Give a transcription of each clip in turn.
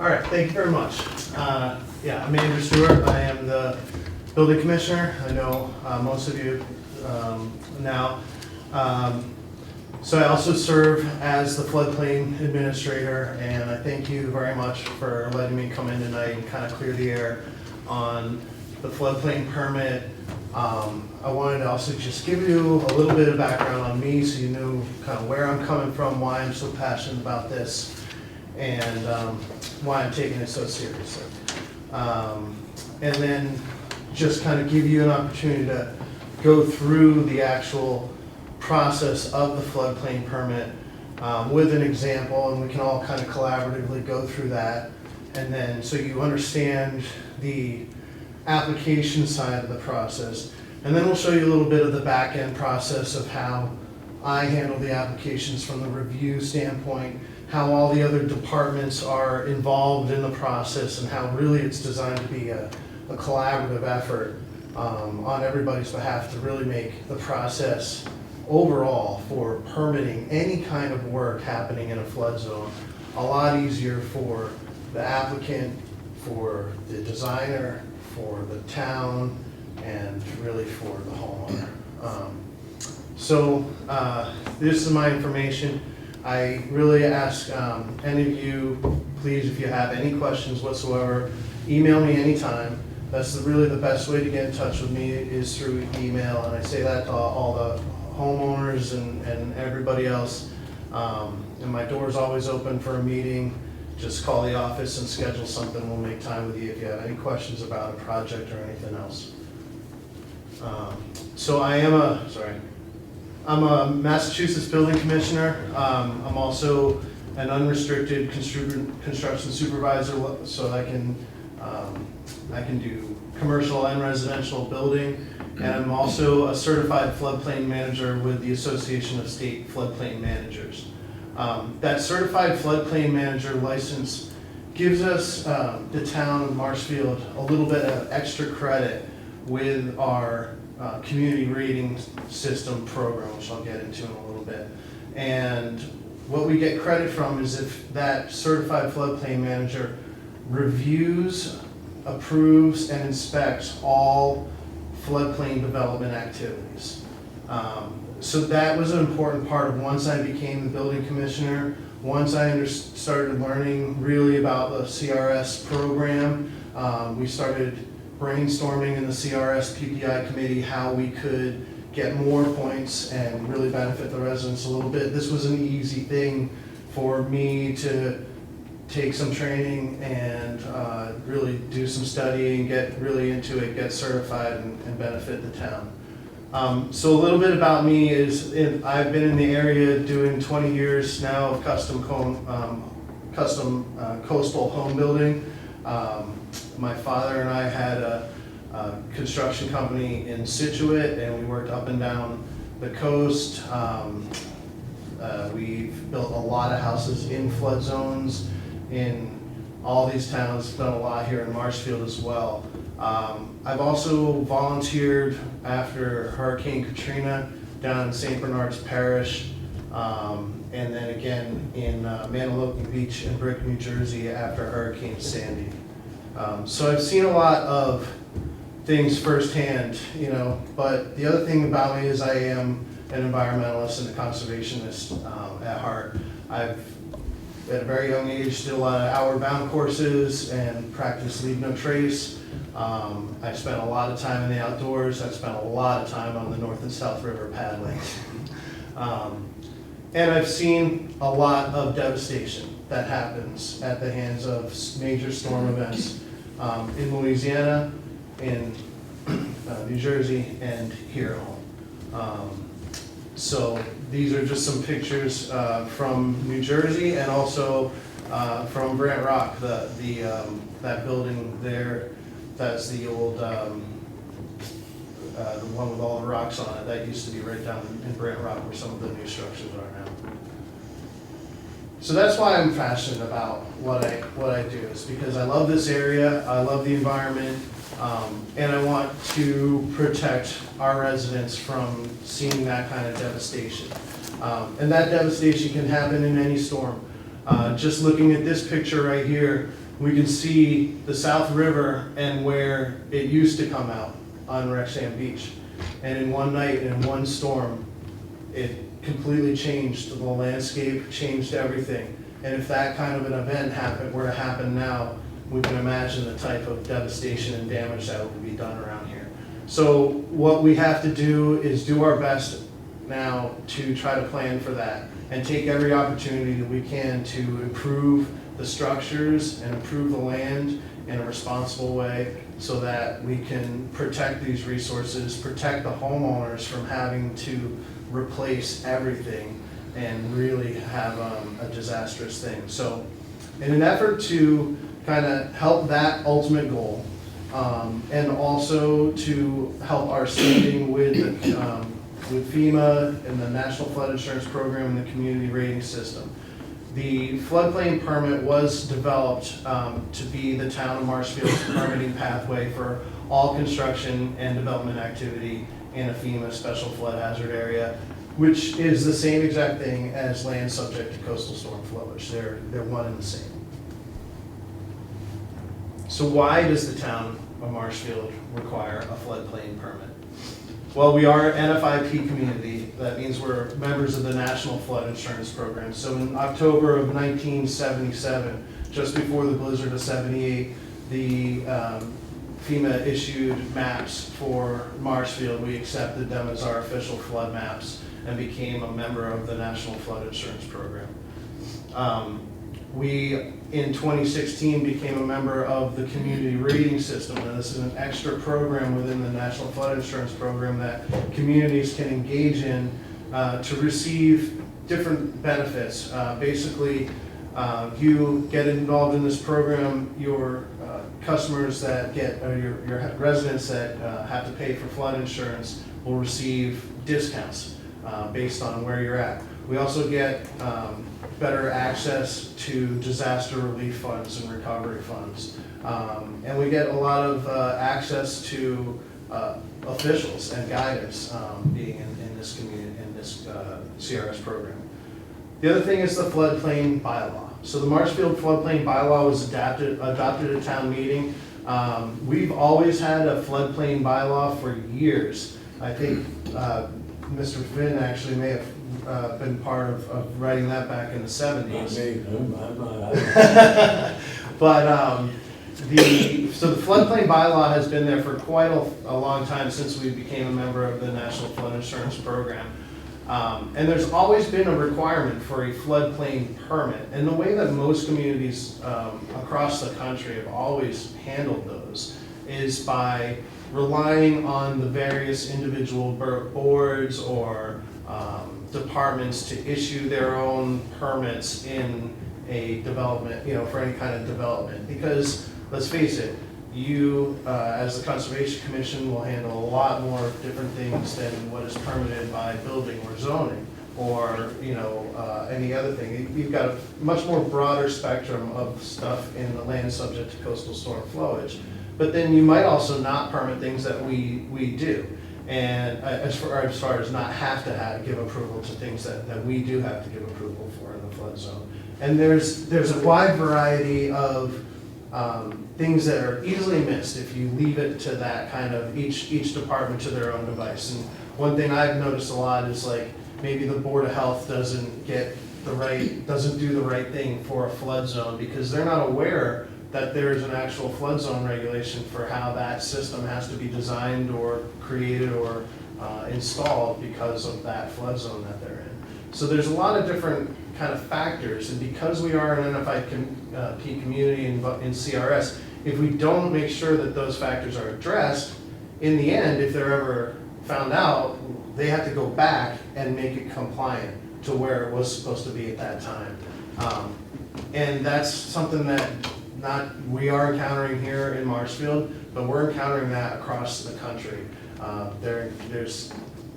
All right, thank you very much. Yeah, I'm Andrew Stewart. I am the building commissioner. I know most of you now. So I also serve as the floodplain administrator, and I thank you very much for letting me come in tonight and kind of clear the air on the floodplain permit. I wanted to also just give you a little bit of background on me so you know kind of where I'm coming from, why I'm so passionate about this, and why I'm taking it so seriously. And then just kind of give you an opportunity to go through the actual process of the floodplain permit with an example, and we can all kind of collaboratively go through that. And then so you understand the application side of the process. And then we'll show you a little bit of the back end process of how I handle the applications from the review standpoint, how all the other departments are involved in the process, and how really it's designed to be a collaborative effort on everybody's behalf to really make the process overall for permitting any kind of work happening in a flood zone a lot easier for the applicant, for the designer, for the town, and really for the homeowner. So this is my information. I really ask any of you, please, if you have any questions whatsoever, email me anytime. That's really the best way to get in touch with me is through email, and I say that to all the homeowners and everybody else. And my door's always open for a meeting. Just call the office and schedule something. We'll make time with you if you have any questions about a project or anything else. So I'm a Massachusetts building commissioner. I'm also an unrestricted construction supervisor, so I can do commercial and residential building. And I'm also a certified floodplain manager with the Association of State Floodplain Managers. That certified floodplain manager license gives us, the town of Marshfield, a little bit of extra credit with our community rating system program, which I'll get into in a little bit. And what we get credit from is if that certified floodplain manager reviews, approves, and inspects all floodplain development activities. So that was an important part of once I became the building commissioner, once I started learning really about the CRS program, we started brainstorming in the CRS PPI committee how we could get more points and really benefit the residents a little bit. This was an easy thing for me to take some training and really do some studying, get really into it, get certified, and benefit the town. So a little bit about me is I've been in the area doing 20 years now of custom coastal home building. My father and I had a construction company in Situate, and we worked up and down the coast. We've built a lot of houses in flood zones in all these towns, done a lot here in Marshfield as well. I've also volunteered after Hurricane Katrina down in St. Bernard's Parish, and then again in Manahawkin Beach and Brick, New Jersey after Hurricane Sandy. So I've seen a lot of things firsthand, but the other thing about me is I am an environmentalist and a conservationist at heart. I've at a very young age did a lot of outward bound courses and practiced leave no trace. I spent a lot of time in the outdoors. I spent a lot of time on the North and South River paddling. And I've seen a lot of devastation that happens at the hands of major storm events in Louisiana, in New Jersey, and here at home. So these are just some pictures from New Jersey and also from Brant Rock, that building there. That's the old, the one with all the rocks on it. That used to be right down in Brant Rock where some of the new structures are now. So that's why I'm passionate about what I do, is because I love this area, I love the environment, and I want to protect our residents from seeing that kind of devastation. And that devastation can happen in any storm. Just looking at this picture right here, we can see the South River and where it used to come out on Rexham Beach. And in one night, in one storm, it completely changed the landscape, changed everything. And if that kind of an event were to happen now, we can imagine the type of devastation and damage that would be done around here. So what we have to do is do our best now to try to plan for that and take every opportunity that we can to improve the structures and improve the land in a responsible way so that we can protect these resources, protect the homeowners from having to replace everything and really have a disastrous thing. So in an effort to kind of help that ultimate goal, and also to help our standing with FEMA and the National Flood Insurance Program and the community rating system, the floodplain permit was developed to be the town of Marshfield's permitting pathway for all construction and development activity in a FEMA special flood hazard area, which is the same exact thing as land subject to coastal storm flowage. They're one and the same. So why does the town of Marshfield require a floodplain permit? Well, we are an NFIP community. That means we're members of the National Flood Insurance Program. So in October of 1977, just before the blizzard of 78, the FEMA issued maps for Marshfield. We accepted them as our official flood maps and became a member of the National Flood Insurance Program. We, in 2016, became a member of the community rating system, and this is an extra program within the National Flood Insurance Program that communities can engage in to receive different benefits. Basically, you get involved in this program, your customers that get, or your residents that have to pay for flood insurance will receive discounts based on where you're at. We also get better access to disaster relief funds and recovery funds. And we get a lot of access to officials and guidance being in this community, in this CRS program. The other thing is the floodplain bylaw. So the Marshfield floodplain bylaw was adopted at town meeting. We've always had a floodplain bylaw for years. I think Mr. Finn actually may have been part of writing that back in the 70s. But so the floodplain bylaw has been there for quite a long time, since we became a member of the National Flood Insurance Program. And there's always been a requirement for a floodplain permit. And the way that most communities across the country have always handled those is by relying on the various individual boards or departments to issue their own permits in a development, for any kind of development. Because let's face it, you, as the Conservation Commission, will handle a lot more different things than what is permitted by building or zoning or, any other thing. You've got a much more broader spectrum of stuff in the land subject to coastal storm flowage. But then you might also not permit things that we do. And as far as not have to give approval to things that we do have to give approval for in the flood zone. And there's a wide variety of things that are easily missed if you leave it to that kind of each department to their own device. And one thing I've noticed a lot is like maybe the Board of Health doesn't do the right thing for a flood zone because they're not aware that there's an actual flood zone regulation for how that system has to be designed or created or installed because of that flood zone that they're in. So there's a lot of different kind of factors, and because we are an NFIP community in CRS, if we don't make sure that those factors are addressed, in the end, if they're ever found out, they have to go back and make it compliant to where it was supposed to be at that time. And that's something that we are encountering here in Marshfield, but we're encountering that across the country. There's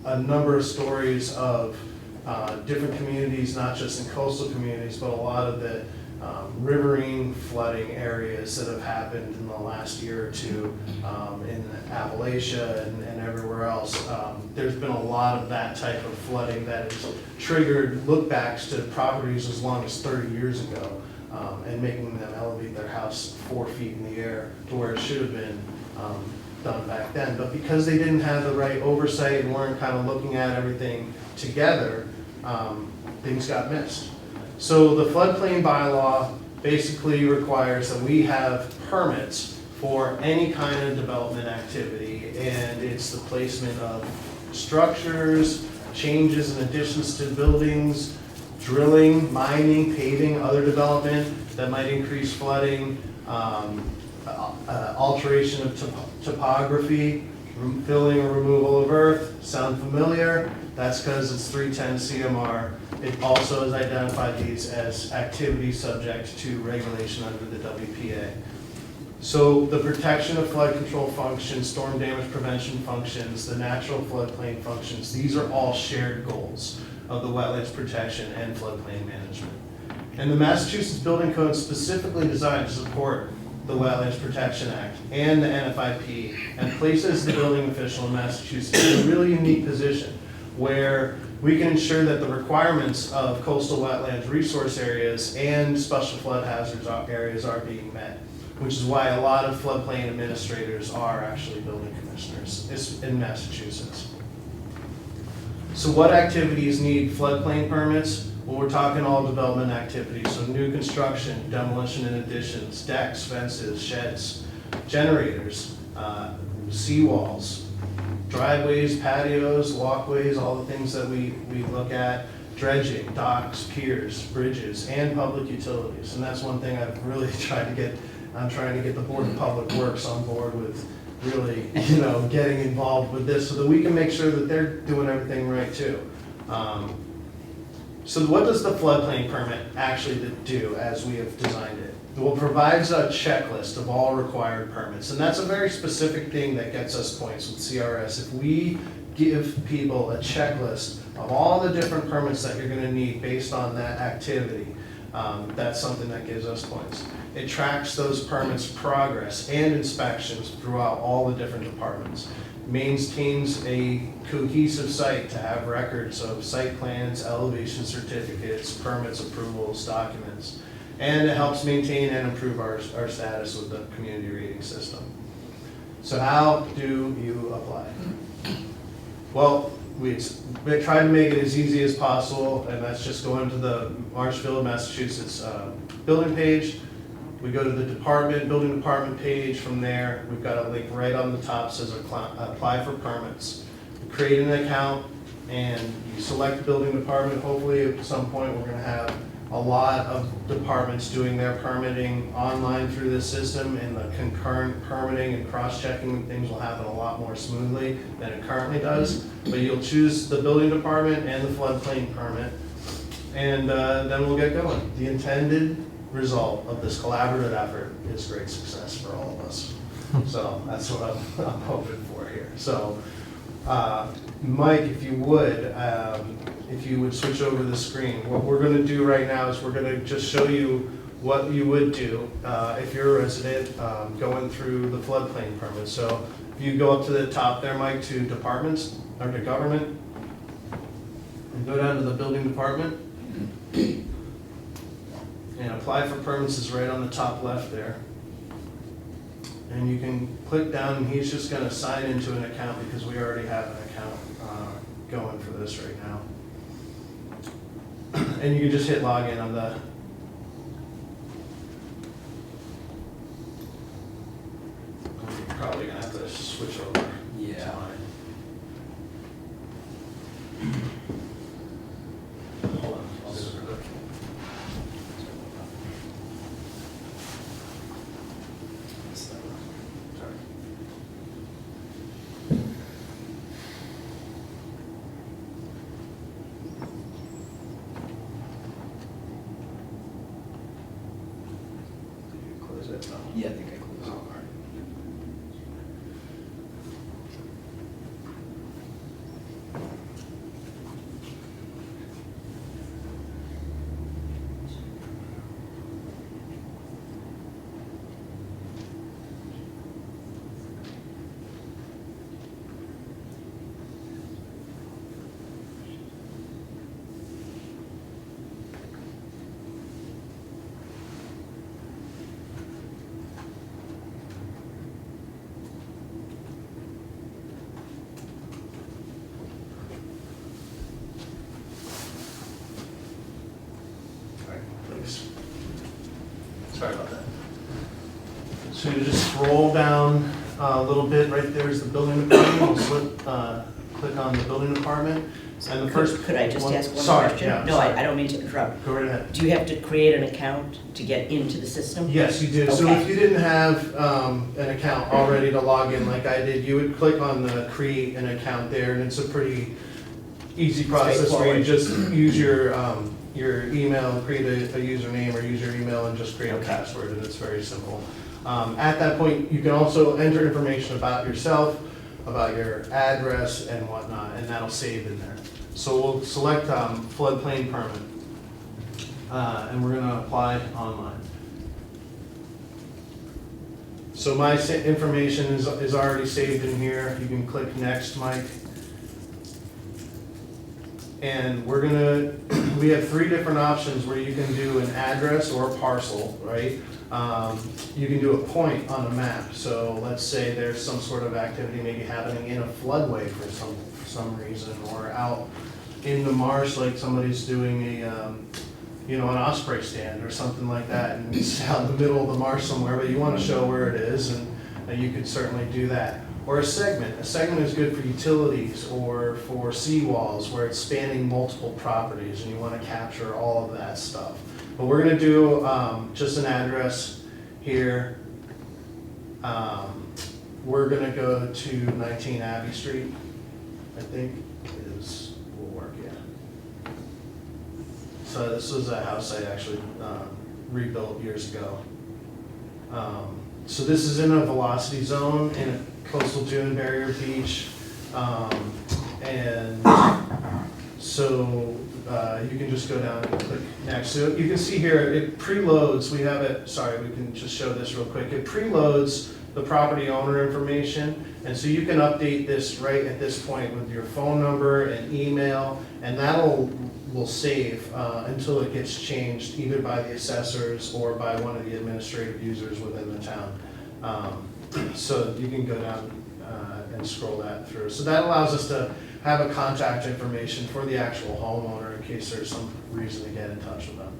a number of stories of different communities, not just in coastal communities, but a lot of the riverine flooding areas that have happened in the last year or two in Appalachia and everywhere else. There's been a lot of that type of flooding that has triggered look-backs to properties as long as 30 years ago. and making them elevate their house 4 feet in the air to where it should have been done back then. But because they didn't have the right oversight and weren't kind of looking at everything together, things got missed. So the floodplain bylaw basically requires that we have permits for any kind of development activity, and it's the placement of structures, changes and additions to buildings, drilling, mining, paving, other development that might increase flooding, alteration of topography, filling or removal of earth. Sound familiar? That's because it's 310 CMR. It also has identified these as activities subject to regulation under the WPA. So the protection of flood control functions, storm damage prevention functions, the natural floodplain functions, these are all shared goals of the wetlands protection and floodplain management. And the Massachusetts Building Code is specifically designed to support the Wetlands Protection Act and the NFIP, and places the building official in Massachusetts in a really unique position where we can ensure that the requirements of coastal wetlands resource areas and special flood hazards areas are being met, which is why a lot of floodplain administrators are actually building commissioners in Massachusetts. So what activities need floodplain permits? Well, we're talking all development activities, so new construction, demolition and additions, decks, fences, sheds, generators, seawalls, driveways, patios, walkways, all the things that we look at, dredging, docks, piers, bridges, and public utilities. And that's one thing I've really tried to get. I'm trying to get the Board of Public Works on board with really, getting involved with this so that we can make sure that they're doing everything right too. So what does the floodplain permit actually do as we have designed it? Well, it provides a checklist of all required permits, and that's a very specific thing that gets us points with CRS. If we give people a checklist of all the different permits that you're gonna need based on that activity, that's something that gives us points. It tracks those permits' progress and inspections throughout all the different departments. Maintains a cohesive site to have records of site plans, elevation certificates, permits, approvals, documents. And it helps maintain and improve our status with the community rating system. So how do you apply? Well, we try to make it as easy as possible, and that's just going to the Marshfield, Massachusetts building page. We go to the building department page. From there, we've got a link right on the top that says apply for permits. You create an account and you select the building department. Hopefully at some point we're gonna have a lot of departments doing their permitting online through this system, and the concurrent permitting and cross-checking things will happen a lot more smoothly than it currently does. But you'll choose the building department and the floodplain permit, and then we'll get going. The intended result of this collaborative effort is great success for all of us. So that's what I'm hoping for here. So Mike, if you would switch over the screen. What we're gonna do right now is we're gonna just show you what you would do if you're a resident going through the floodplain permit. So if you go up to the top there, Mike, to departments, or to government, and go down to the building department, and apply for permits is right on the top left there. And you can click down, and he's just gonna sign into an account because we already have an account going for this right now. And you can just hit login on the, you're probably gonna have to switch over. Yeah. Hold on, I'll do it real quick. Sorry. Did you close it? No. Yeah, I think I closed it. Oh, all right. So you just scroll down a little bit, right there's the building department, we'll click on the building department. And the first Could I just ask one sorry, question? yeah, No, sorry. I don't mean to interrupt. Go right ahead. Do you have to create an account to get into the system? Yes, you do. So Okay. if you didn't have an account already to log in like I did, you would click on the create an account there, and it's a pretty easy process where you just use your email, create a username or use your email and just create a password, and it's very simple. At that point, you can also enter information about yourself, about your address and whatnot, and that'll save in there. So we'll select floodplain permit, and we're gonna apply online. So my information is already saved in here. You can click next, Mike. And we have 3 different options where you can do an address or a parcel, right? You can do a point on a map. So let's say there's some sort of activity maybe happening in a floodway for some reason, or out in the marsh, like somebody's doing an osprey stand or something like that, and it's out in the middle of the marsh somewhere, but you want to show where it is, and you could certainly do that. Or a segment. A segment is good for utilities or for seawalls where it's spanning multiple properties and you want to capture all of that stuff. But we're going to do just an address here. We're going to go to 19 Abbey Street, I think will work, yeah. So this was a house I actually rebuilt years ago. So this is in a velocity zone in a coastal dune barrier beach, and so you can just go down and click next. So you can see here it preloads. We have it. Sorry, we can just show this real quick. It preloads the property owner information, and so you can update this right at this point with your phone number and email, and that'll will save until it gets changed either by the assessors or by one of the administrative users within the town. So you can go down and scroll that through. So that allows us to have a contact information for the actual homeowner in case there's some reason to get in touch with them.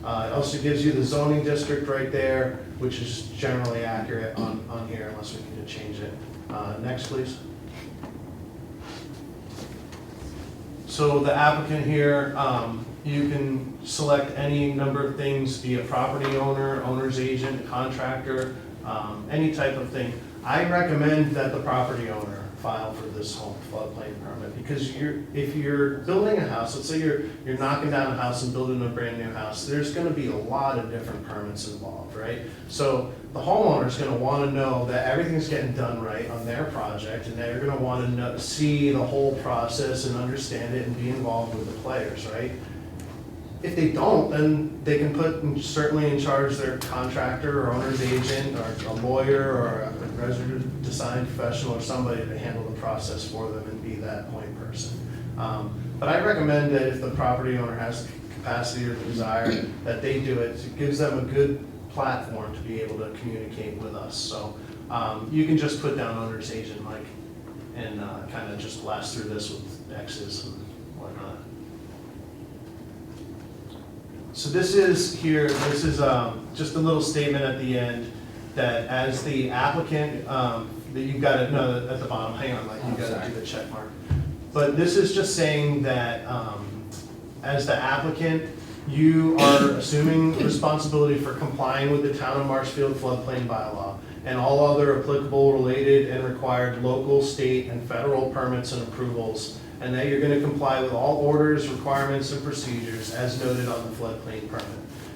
It also gives you the zoning district right there, which is generally accurate on here unless we need to change it. Next, please. So the applicant here, you can select any number of things, be a property owner, owner's agent, contractor, any type of thing. I recommend that the property owner file for this home floodplain permit, because if you're building a house, let's say you're knocking down a house and building a brand new house, there's going to be a lot of different permits involved, right? So the homeowner's going to want to know that everything's getting done right on their project, and they're going to want to see the whole process and understand it and be involved with the players, right? If they don't, then they can put certainly in charge their contractor or owner's agent or a lawyer or a resident design professional or somebody to handle the process for them and be that point person. But I recommend that if the property owner has the capacity or the desire, that they do it. It gives them a good platform to be able to communicate with us. So you can just put down owner's agent, Mike, and kind of just blast through this with X's and whatnot. So this is just a little statement at the end that as the applicant, that you've got to, no, at the bottom, hang on, like you've got to do the check mark. But this is just saying that as the applicant, you are assuming responsibility for complying with the Town of Marshfield floodplain bylaw and all other applicable, related, and required local, state, and federal permits and approvals, and that you're going to comply with all orders, requirements, and procedures as noted on the floodplain permit.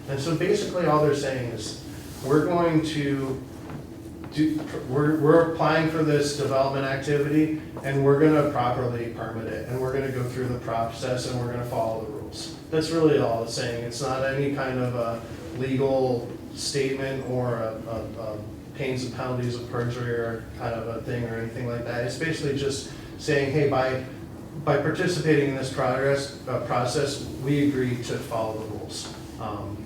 And so basically all they're saying is we're going to we're applying for this development activity, and we're going to properly permit it, and we're going to go through the process, and we're going to follow the rules. That's really all it's saying. It's not any kind of a legal statement or a pains and penalties of perjury or kind of a thing or anything like that. It's basically just saying, hey, by participating in this process, we agree to follow the rules.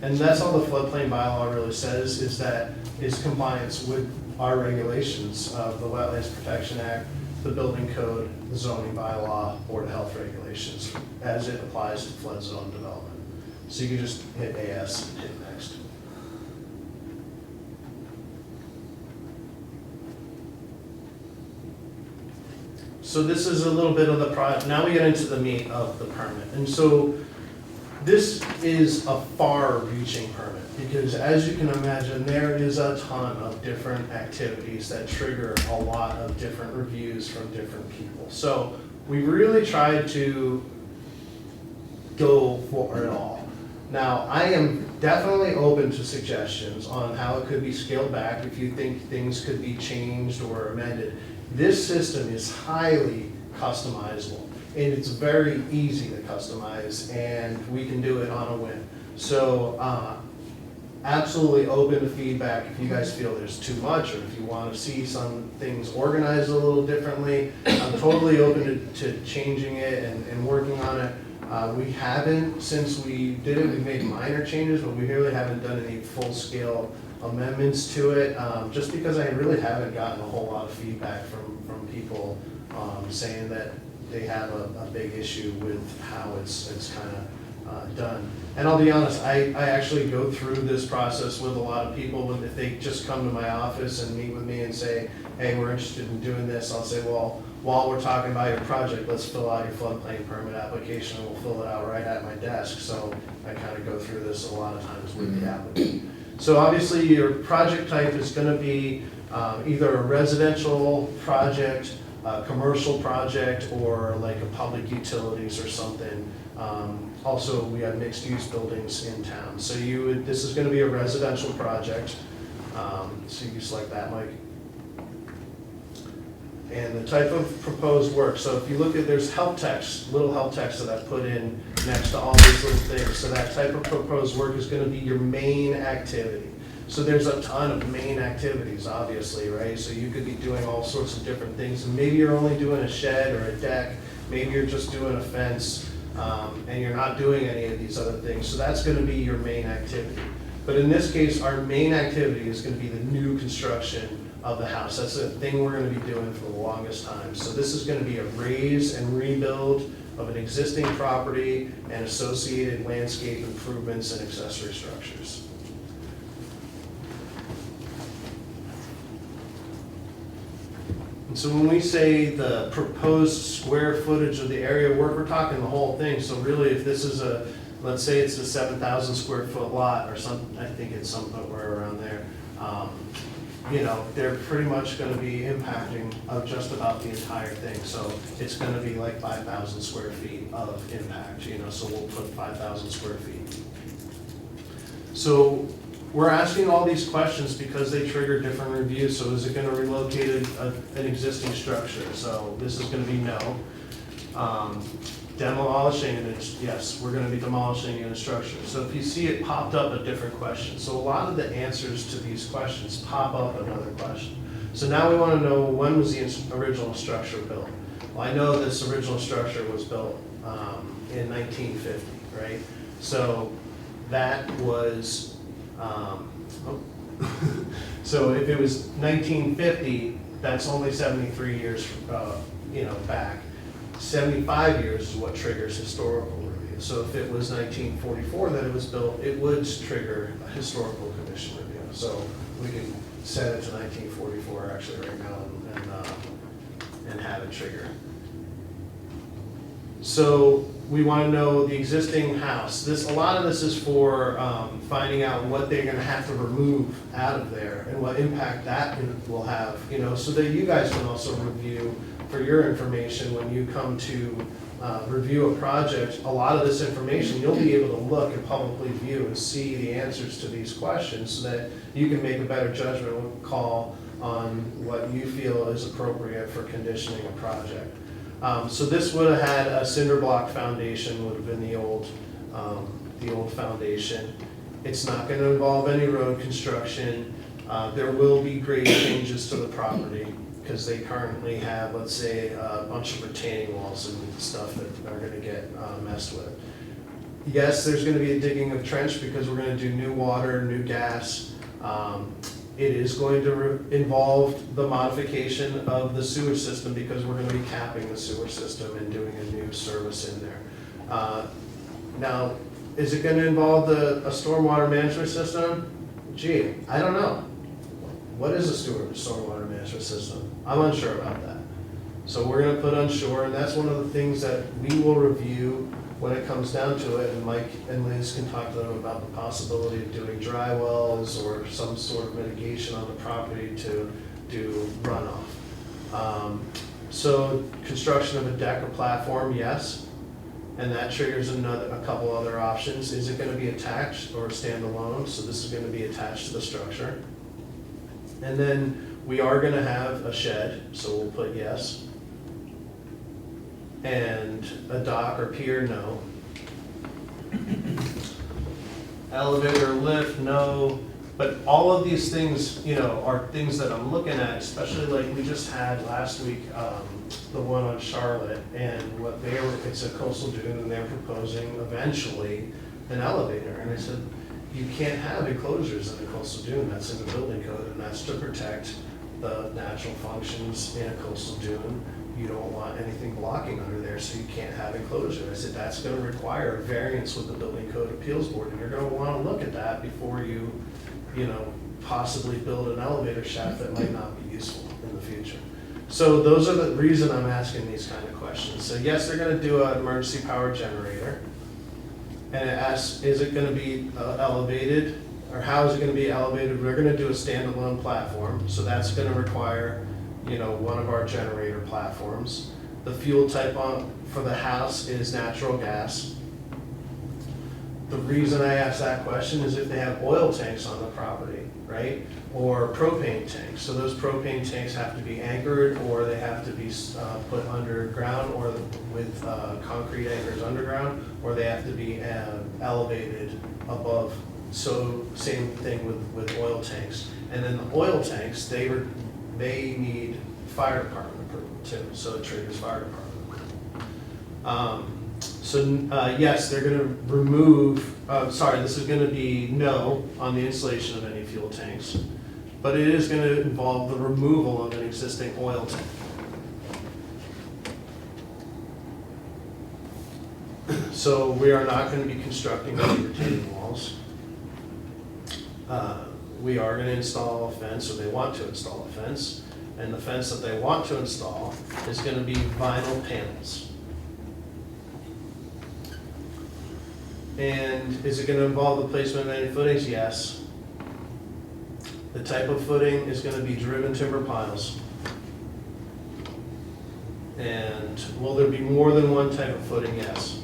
And that's all the floodplain bylaw really says, is compliance with our regulations of the Wetlands Protection Act, the Building Code, the zoning bylaw, Board of Health regulations, as it applies to flood zone development. So you can just hit AS and hit next. So this is a little bit of the now we get into the meat of the permit. And so this is a far-reaching permit because as you can imagine, there is a ton of different activities that trigger a lot of different reviews from different people. So we really tried to go for it all. Now, I am definitely open to suggestions on how it could be scaled back if you think things could be changed or amended. This system is highly customizable, and it's very easy to customize, and we can do it on a whim. So, absolutely open to feedback if you guys feel there's too much, or if you want to see some things organized a little differently. I'm totally open to changing it and working on it. We haven't, since we did it, we've made minor changes, but we really haven't done any full-scale amendments to it, just because I really haven't gotten a whole lot of feedback from people saying that they have a big issue with how it's kind of done. And I'll be honest, I actually go through this process with a lot of people. If they just come to my office and meet with me and say, hey, we're interested in doing this, I'll say, well, while we're talking about your project, let's fill out your floodplain permit application, and we'll fill it out right at my desk. So I kind of go through this a lot of times with the applicant. So obviously your project type is going to be either a residential project, a commercial project, or like a public utilities or something. Also, we have mixed-use buildings in town. So this is going to be a residential project. So you select that, Mike. And the type of proposed work. So if you look at, there's help text, little help text that I've put in next to all these little things. So that type of proposed work is going to be your main activity. So there's a ton of main activities, obviously, right? So you could be doing all sorts of different things. And maybe you're only doing a shed or a deck. Maybe you're just doing a fence, and you're not doing any of these other things. So that's going to be your main activity. But in this case, our main activity is going to be the new construction of the house. That's the thing we're going to be doing for the longest time. So this is going to be a raise and rebuild of an existing property and associated landscape improvements and accessory structures. And so when we say the proposed square footage of the area, we're talking the whole thing. So really, if this is let's say it's a 7,000 square foot lot or something, I think it's somewhere around there. You know, they're pretty much going to be impacting of just about the entire thing. So it's going to be like 5,000 square feet of impact, you know, so we'll put 5,000 square feet. So we're asking all these questions because they trigger different reviews. So is it going to relocate an existing structure? So this is going to be no. Demolishing, and yes, we're going to be demolishing in a structure. So if you see it popped up a different question. So a lot of the answers to these questions pop up another question. So now we want to know, when was the original structure built? Well, I know this original structure was built in 1950, right? So that was, so if it was 1950, that's only 73 years, you know, back. 75 years is what triggers historical review. So if it was 1944 that it was built, it would trigger a historical commission review. So we can set it to 1944 actually right now and have it trigger. So we want to know the existing house. A lot of this is for finding out what they're going to have to remove out of there and what impact that will have, you know, so that you guys can also review for your information when you come to review a project. A lot of this information you'll be able to look and publicly view and see the answers to these questions so that you can make a better judgment call on what you feel is appropriate for conditioning a project. So this would have had a cinder block foundation, would have been the old foundation. It's not going to involve any road construction. There will be grade changes to the property because they currently have, let's say, a bunch of retaining walls and stuff that are going to get messed with. Yes, there's going to be a digging of trench because we're going to do new water, new gas. It is going to involve the modification of the sewage system because we're going to be capping the sewer system and doing a new service in there. Now, is it going to involve a stormwater management system? Gee, I don't know. What is a stormwater management system? I'm unsure about that. So we're gonna put on shore, and that's one of the things that we will review when it comes down to it, and Mike and Liz can talk to them about the possibility of doing dry wells or some sort of mitigation on the property to do runoff. So construction of a deck or platform, yes, and that triggers a couple other options. Is it gonna be attached or standalone? So this is gonna be attached to the structure. And then we are gonna have a shed, so we'll put yes. And a dock or pier, no. Elevator, lift, no. But all of these things, are things that I'm looking at, especially like we just had last week, the one on Charlotte, and it's a coastal dune, and they're proposing eventually an elevator. And I said, you can't have enclosures in a coastal dune, that's in the building code, and that's to protect the natural functions in a coastal dune. You don't want anything blocking under there, so you can't have enclosure. I said, that's gonna require a variance with the Building Code Appeals Board, and you're gonna wanna look at that before you possibly build an elevator shaft that might not be useful in the future. So those are the reason I'm asking these kind of questions. So yes, they're gonna do an emergency power generator. And it asks, is it gonna be elevated, or how is it gonna be elevated? We're gonna do a standalone platform, so that's gonna require one of our generator platforms. The fuel type for the house is natural gas. The reason I ask that question is if they have oil tanks on the property, right? Or propane tanks. So those propane tanks have to be anchored, or they have to be put underground, or with concrete anchors underground, or they have to be elevated above. So same thing with oil tanks. And then the oil tanks, they need fire department approval too, so it triggers fire department approval. Yes, they're gonna remove, this is gonna be no on the installation of any fuel tanks, but it is gonna involve the removal of an existing oil tank. So we are not gonna be constructing any retaining walls. We are gonna install a fence, or they want to install a fence, and the fence that they want to install is gonna be vinyl panels. And is it gonna involve the placement of any footings? Yes. The type of footing is gonna be driven timber piles. And will there be more than one type of footing? Yes.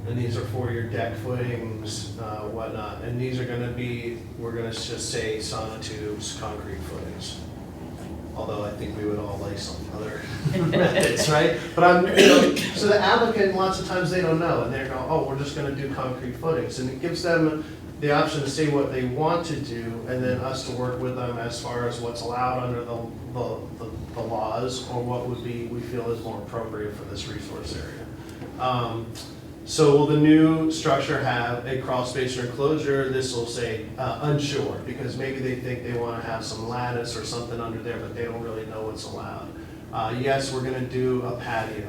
And these are for your deck footings, whatnot. And these are gonna be, we're gonna just say sonotubes, concrete footings. Although I think we would all like some other methods, right? But so the applicant, lots of times they don't know, and they're going, oh, we're just gonna do concrete footings. And it gives them the option to say what they want to do, and then us to work with them as far as what's allowed under the laws, or what would be, we feel is more appropriate for this resource area. So will the new structure have a crawl space or enclosure? This will say unsure, because maybe they think they want to have some lattice or something under there, but they don't really know what's allowed. Yes, we're going to do a patio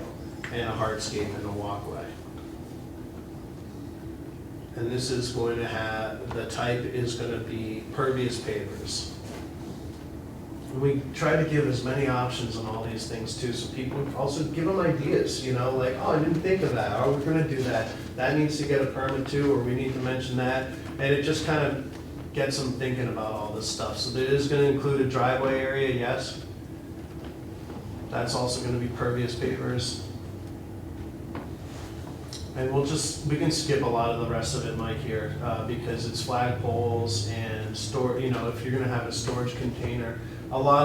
and a hardscape and a walkway. And this is going to have, the type is going to be pervious pavers. We try to give as many options on all these things too, so people also give them ideas, like, oh, I didn't think of that, or we're gonna do that. That needs to get a permit too, or we need to mention that. And it just kind of gets them thinking about all this stuff. So it is gonna include a driveway area, yes. That's also gonna be pervious pavers. And we can skip a lot of the rest of it, Mike, here, because it's flagpoles and if you're gonna have a storage container,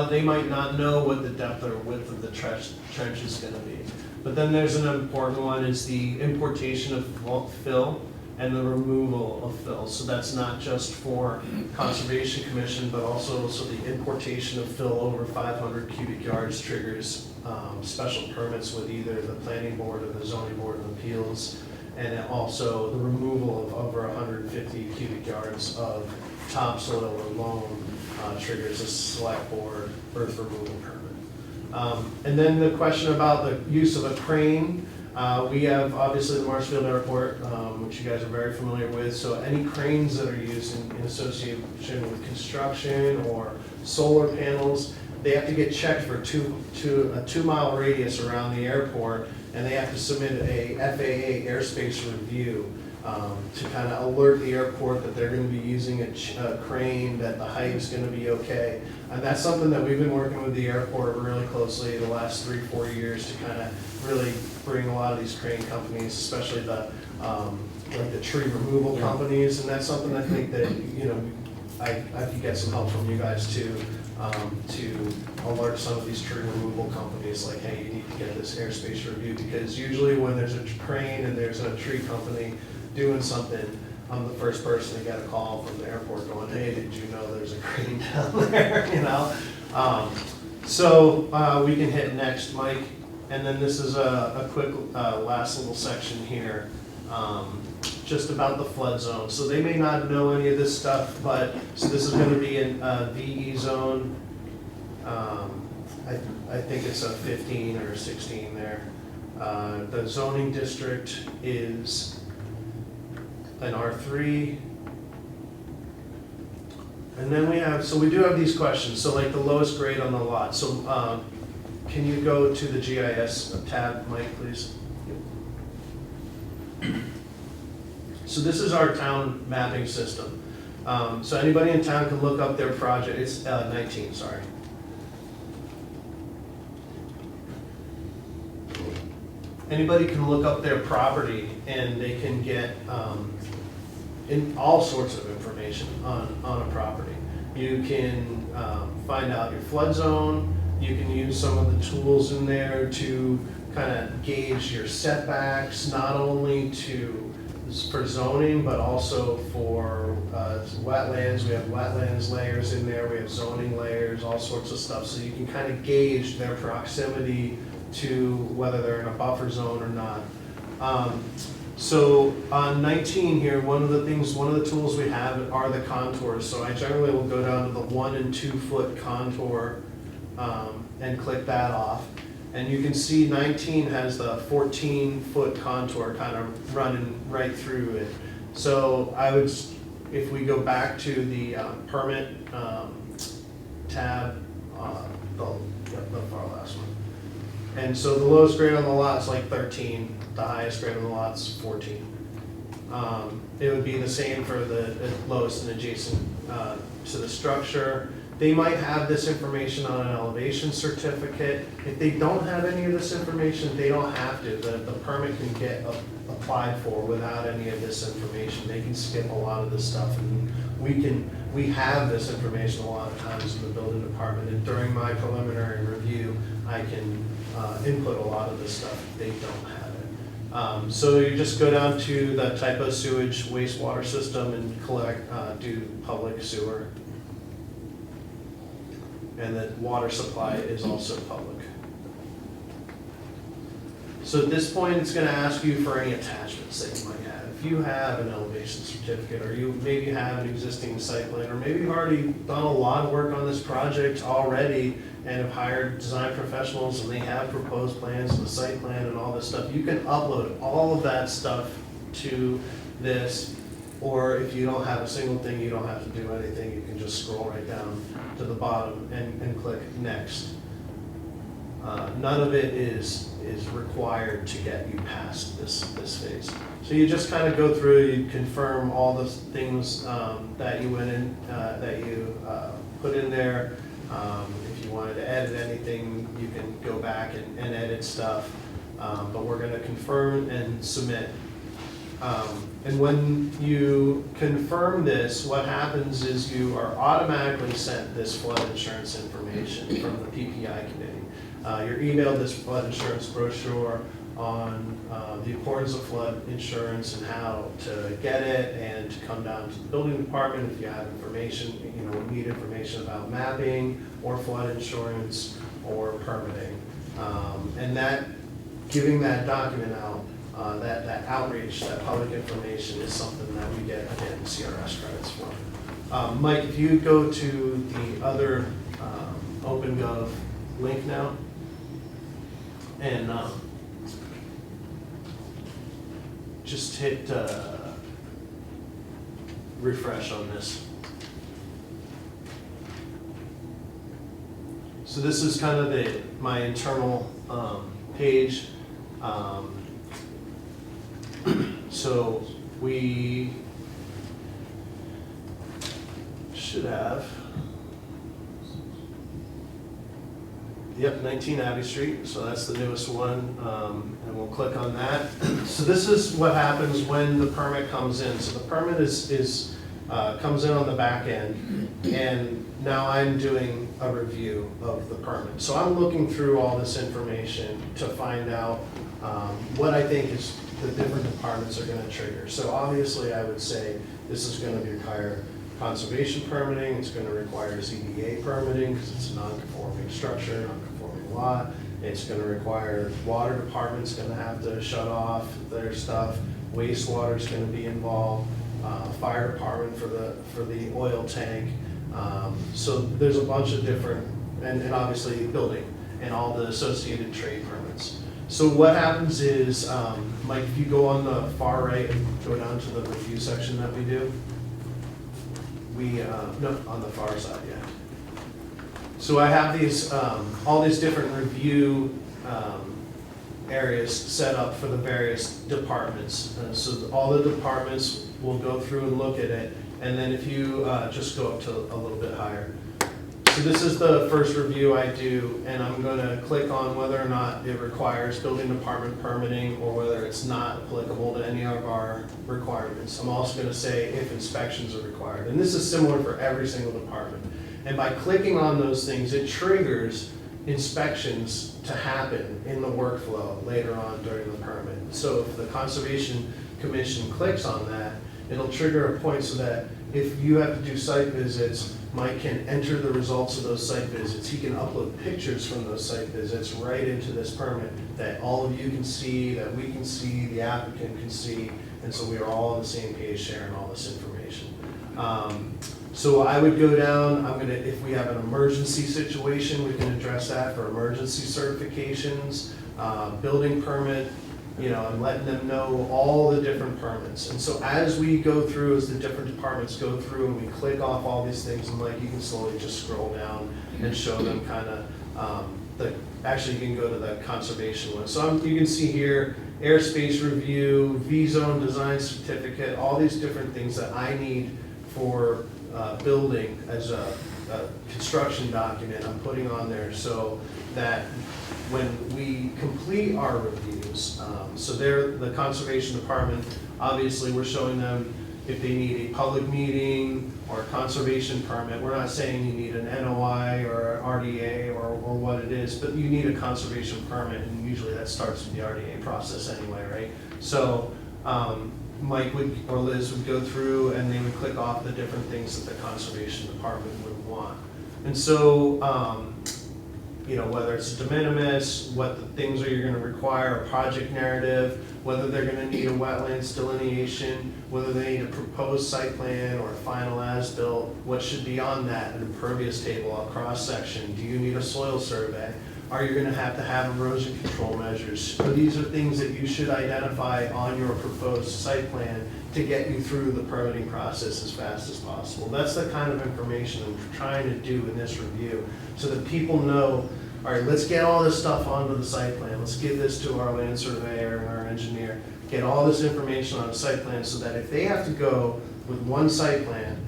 they might not know what the depth or width of the trench is gonna be. But then there's an important one, is the importation of fill and the removal of fill. So that's not just for Conservation Commission, but also the importation of fill over 500 cubic yards triggers special permits with either the Planning Board or the Zoning Board of Appeals. And also the removal of over 150 cubic yards of topsoil or loam triggers a select board earth removal permit. And then the question about the use of a crane. We have obviously the Marshfield Airport, which you guys are very familiar with. So any cranes that are used in association with construction or solar panels, they have to get checked for a 2 mile radius around the airport, and they have to submit a FAA airspace review to kind of alert the airport that they're going to be using a crane, that the height is going to be okay. And that's something that we've been working with the airport really closely the last 3-4 years to kind of really bring a lot of these crane companies, especially the like the tree removal companies, and that's something I think that, you know, I could get some help from you guys too, to alert some of these tree removal companies, like, hey, you need to get this airspace review, because usually when there's a crane and there's a tree company doing something, I'm the first person to get a call from the airport going, hey, did you know there's a crane down there, you know? So we can hit next, Mike, and then this is a quick last little section here. Just about the flood zone. So they may not know any of this stuff, but, so this is gonna be in VE zone. I think it's a 15 or 16 there. The zoning district is an R3. And then we have, so we do have these questions. So like the lowest grade on the lot. So can you go to the GIS tab, Mike, please? So this is our town mapping system. So anybody in town can look up their project. It's 19, sorry. Anybody can look up their property and they can get in all sorts of information on a property. You can find out your flood zone. You can use some of the tools in there to kind of gauge your setbacks, not only for zoning, but also for wetlands. We have wetlands layers in there, we have zoning layers, all sorts of stuff. So you can kind of gauge their proximity to whether they're in a buffer zone or not. So on 19 here, one of the tools we have are the contours. So I generally will go down to the 1 and 2 foot contour and click that off. And you can see 19 has the 14-foot contour kind of running right through it. So if we go back to the permit tab, the far last one. And so the lowest grade on the lot is like 13, the highest grade on the lot is 14. It would be the same for the lowest and adjacent to the structure. They might have this information on an elevation certificate. If they don't have any of this information, they don't have to. The permit can get applied for without any of this information. They can skip a lot of this stuff, and we have this information a lot of times in the building department. And during my preliminary review, I can input a lot of this stuff if they don't have it. So you just go down to the type of sewage wastewater system and do public sewer. And the water supply is also public. So at this point, it's gonna ask you for any attachments that you might have. If you have an elevation certificate, or you maybe have an existing site plan, or maybe you've already done a lot of work on this project already and have hired design professionals and they have proposed plans and the site plan and all this stuff, you can upload all of that stuff to this. Or if you don't have a single thing, you don't have to do anything. You can just scroll right down to the bottom and click next. None of it is required to get you past this phase. So you just kind of go through, you confirm all the things that you went in, that you put in there. If you wanted to edit anything, you can go back and edit stuff. But we're going to confirm and submit. And when you confirm this, what happens is you are automatically sent this flood insurance information from the PPI committee. You're emailed this flood insurance brochure on the importance of flood insurance and how to get it, and to come down to the building department if you have information, need information about mapping or flood insurance or permitting. And that, giving that document out, that outreach, that public information is something that we get, again, CRS credits for. Mike, if you go to the other OpenGov link now, and just hit refresh on this. So this is kind of my internal page. So we should have, yep, 19 Abbey Street, so that's the newest one, and we'll click on that. So this is what happens when the permit comes in. So the permit comes in on the back end, and now I'm doing a review of the permit. So I'm looking through all this information to find out what I think is the different departments are gonna trigger. So obviously I would say this is gonna require conservation permitting, it's gonna require ZBA permitting because it's a non-conforming structure, non-conforming lot. It's gonna require, water department's gonna have to shut off their stuff, wastewater's gonna be involved, fire department for the oil tank. So there's a bunch of different, and obviously building and all the associated trade permits. So what happens is, Mike, if you go on the far right and go down to the review section that we do, no, on the far side, yeah. So I have these, all these different review areas set up for the various departments. So all the departments will go through and look at it, and then if you just go up to a little bit higher. So this is the first review I do, and I'm gonna click on whether or not it requires building department permitting or whether it's not applicable to any of our requirements. I'm also gonna say if inspections are required, and this is similar for every single department. And by clicking on those things, it triggers inspections to happen in the workflow later on during the permit. So if the Conservation Commission clicks on that, it'll trigger a point so that if you have to do site visits, Mike can enter the results of those site visits. He can upload pictures from those site visits right into this permit that all of you can see, that we can see, the applicant can see, and so we are all on the same page sharing all this information. So I would go down, if we have an emergency situation, we can address that for emergency certifications, building permit, and letting them know all the different permits. And so as we go through, as the different departments go through and we click off all these things, and like you can slowly just scroll down and show them kind of, actually you can go to the conservation one. So you can see here, airspace review, V-zone design certificate, all these different things that I need for building as a construction document I'm putting on there so that when we complete our reviews, so the conservation department, obviously we're showing them if they need a public meeting or a conservation permit. We're not saying you need an NOI or an RDA or what it is, but you need a conservation permit, and usually that starts with the RDA process anyway, right? So Mike or Liz would go through and they would click off the different things that the conservation department would want. And so, whether it's de minimis, what the things are you're gonna require, a project narrative, whether they're gonna need a wetlands delineation, whether they need a proposed site plan or a final as-built, what should be on that, an impervious table, a cross-section, do you need a soil survey? Are you gonna have erosion control measures? So these are things that you should identify on your proposed site plan to get you through the permitting process as fast as possible. That's the kind of information I'm trying to do in this review, so that people know, all right, let's get all this stuff onto the site plan. Let's give this to our land surveyor and our engineer. Get all this information on the site plan so that if they have to go with one site plan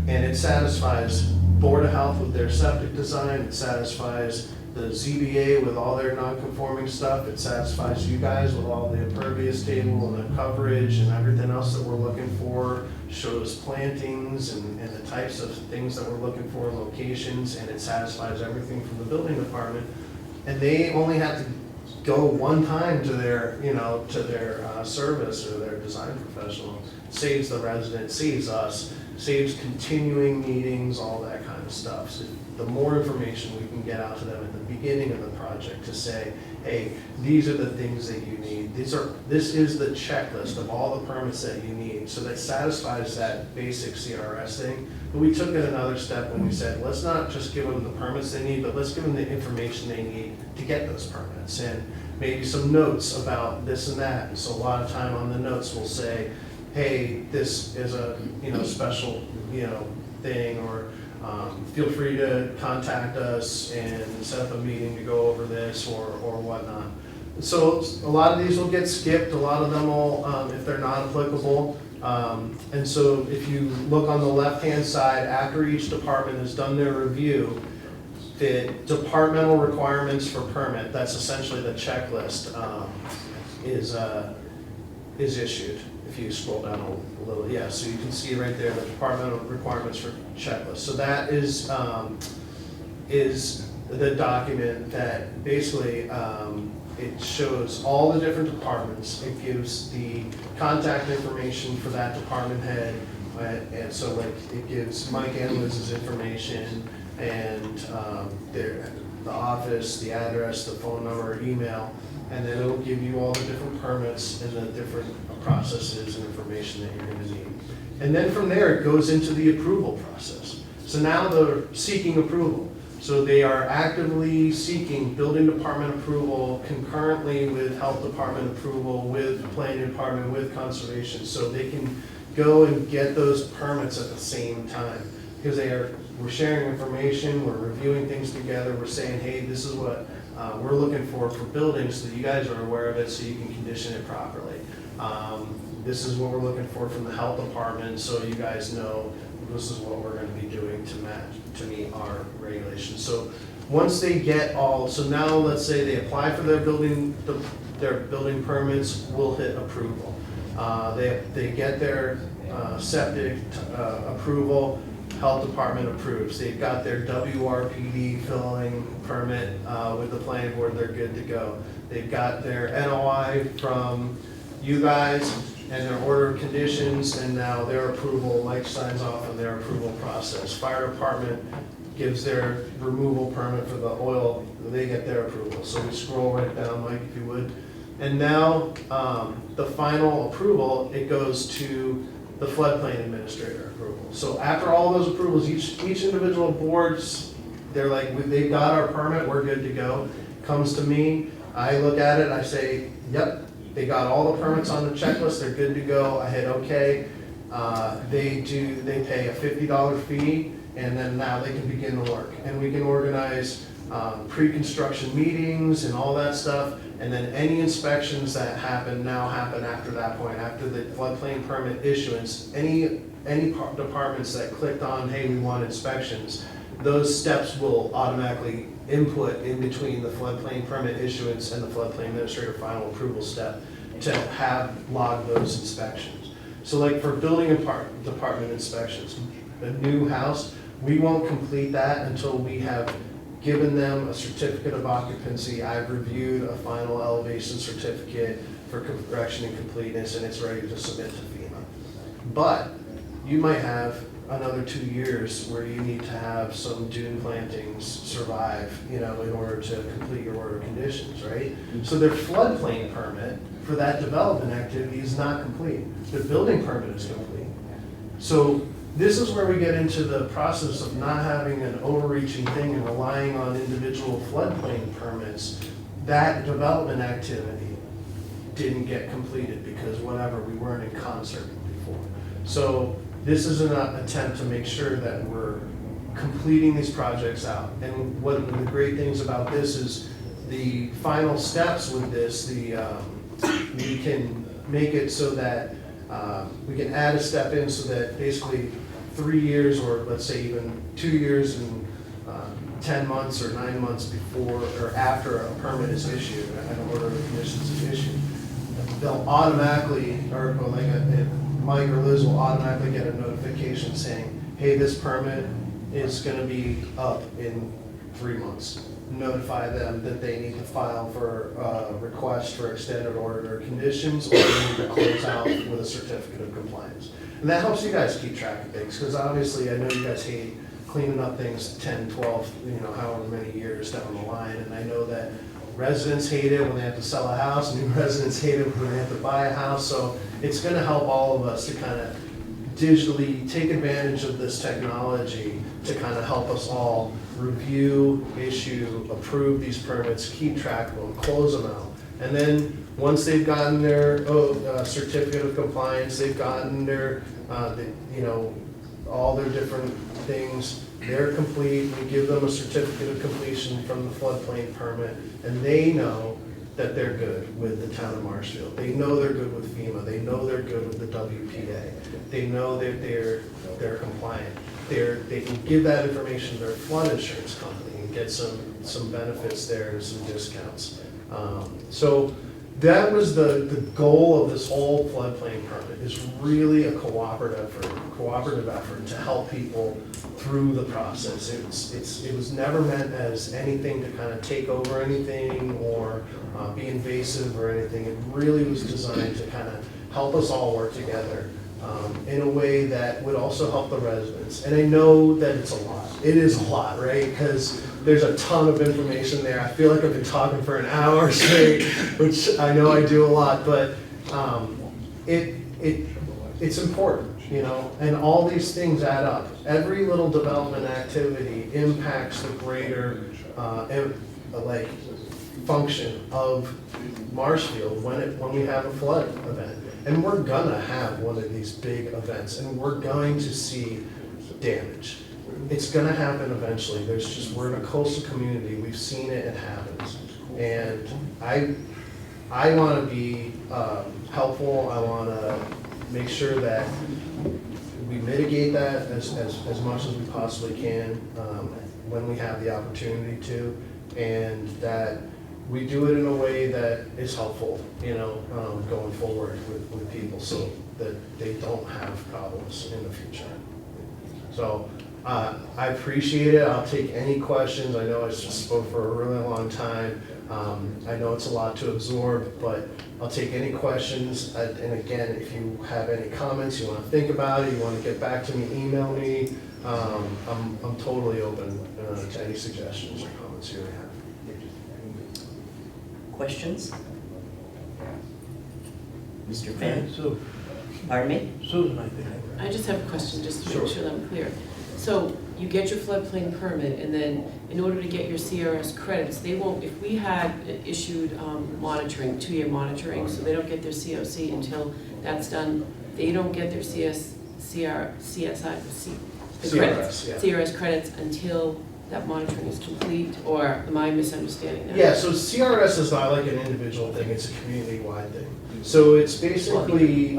and it satisfies Board of Health with their septic design, it satisfies the ZBA with all their non-conforming stuff, it satisfies you guys with all the impervious table and the coverage and everything else that we're looking for, shows plantings and the types of things that we're looking for in locations, and it satisfies everything from the building department. And they only have to go one time to their, service or their design professional. Saves the resident, saves us, saves continuing meetings, all that kind of stuff. So the more information we can get out to them at the beginning of the project to say, hey, these are the things that you need. This is the checklist of all the permits that you need. So that satisfies that basic CRS thing. But we took it another step when we said, let's not just give them the permits they need, but let's give them the information they need to get those permits. And maybe some notes about this and that. And so a lot of time on the notes we'll say, hey, this is a special thing, or feel free to contact us and set up a meeting to go over this or whatnot. So a lot of these will get skipped, a lot of them will, if they're not applicable. And so if you look on the left-hand side, after each department has done their review, the departmental requirements for permit, that's essentially the checklist, is issued. If you scroll down a little, yeah, so you can see right there the departmental requirements for checklist. So that is the document that basically it shows all the different departments. It gives the contact information for that department head, and so like it gives Mike and Liz's information and the office, the address, the phone number, email, and then it'll give you all the different permits and the different processes and information that you're going to need. And then from there, it goes into the approval process. So now they're seeking approval. So they are actively seeking building department approval concurrently with health department approval, with planning department, with conservation. So they can go and get those permits at the same time. Because we're sharing information, we're reviewing things together, we're saying, hey, this is what we're looking for buildings, so that you guys are aware of it, so you can condition it properly. This is what we're looking for from the health department, so you guys know this is what we're going to be doing to meet our regulations. So once they get all, so now let's say they apply for their building permits, we'll hit approval. They get their septic approval. Health department approves. They've got their WRPD filling permit with the planning board, they're good to go. They've got their NOI from you guys and their order of conditions, and now their approval, Mike signs off on their approval process. Fire department gives their removal permit for the oil, they get their approval. So we scroll right down, Mike, if you would. And now the final approval, it goes to the floodplain administrator approval. So after all those approvals, each individual boards, they're like, they've got our permit, we're good to go. Comes to me, I look at it, I say, yep, they got all the permits on the checklist, they're good to go. I hit okay. They pay a $50 fee, and then now they can begin the work. And we can organize pre-construction meetings and all that stuff. And then any inspections that happen after that point, after the floodplain permit issuance. Any departments that clicked on, hey, we want inspections, those steps will automatically input in between the floodplain permit issuance and the floodplain administrator final approval step to have log those inspections. So like for building department inspections, a new house, we won't complete that until we have given them a certificate of occupancy. I've reviewed a final elevation certificate for correction and completeness, and it's ready to submit to FEMA. But you might have another 2 years where you need to have some dune plantings survive, in order to complete your order of conditions, right? So their floodplain permit for that development activity is not complete. The building permit is complete. So this is where we get into the process of not having an overreaching thing and relying on individual floodplain permits. That development activity didn't get completed because whatever, we weren't in concert before. So this is an attempt to make sure that we're completing these projects out. And one of the great things about this is the final steps with this, we can make it so that we can add a step in so that basically 3 years, or let's say even 2 years and 10 months or 9 months before or after a permit is issued, an order of conditions is issued, they'll automatically, or like Mike or Liz will automatically get a notification saying, hey, this permit is going to be up in 3 months. Notify them that they need to file for a request for extended order of conditions, or they need to close out with a certificate of compliance. And that helps you guys keep track of things, because obviously I know you guys hate cleaning up things 10, 12, however many years down the line. And I know that residents hate it when they have to sell a house, new residents hate it when they have to buy a house. So it's going to help all of us to kind of digitally take advantage of this technology to kind of help us all review, issue, approve these permits, keep track of them, close them out. And then once they've gotten their certificate of compliance, they've gotten their, all their different things, they're complete, we give them a certificate of completion from the floodplain permit, and they know that they're good with the town of Marshfield. They know they're good with FEMA, they know they're good with the WPA, they know that they're compliant. They can give that information to their flood insurance company and get some benefits there, some discounts. So that was the goal of this whole floodplain permit, is really a cooperative effort to help people through the process. It was never meant as anything to kind of take over anything or be invasive or anything. It really was designed to kind of help us all work together in a way that would also help the residents. And I know that it's a lot. It is a lot, right? Because there's a ton of information there. I feel like I've been talking for an hour straight, which I know I do a lot, but it's important, you know, and all these things add up. Every little development activity impacts the greater function of Marshfield when we have a flood event. And we're gonna have one of these big events, and we're going to see damage. It's gonna happen eventually. We're in a coastal community. We've seen it happens. And I wanna be helpful. I wanna make sure that we mitigate that as much as we possibly can when we have the opportunity to, and that we do it in a way that is helpful, you know, going forward with people, so that they don't have problems in the future. So I appreciate it. I'll take any questions. I know I just spoke for a really long time. I know it's a lot to absorb, but I'll take any questions. And again, if you have any comments, you want to think about it, you want to get back to me, email me. I'm totally open to any suggestions or comments you may have. Questions? Mr. Finn? Sue. Pardon me? Susan, I think. I just have a question, just to Sure. make sure that I'm clear. So you get your floodplain permit, and then in order to get your CRS credits, they won't, if we had issued monitoring, 2-year monitoring, so they don't get their COC until that's done, they don't get their CRS credits until that monitoring is complete, or am I misunderstanding that? Yeah, so CRS is not like an individual thing, it's a community-wide thing. So it's basically,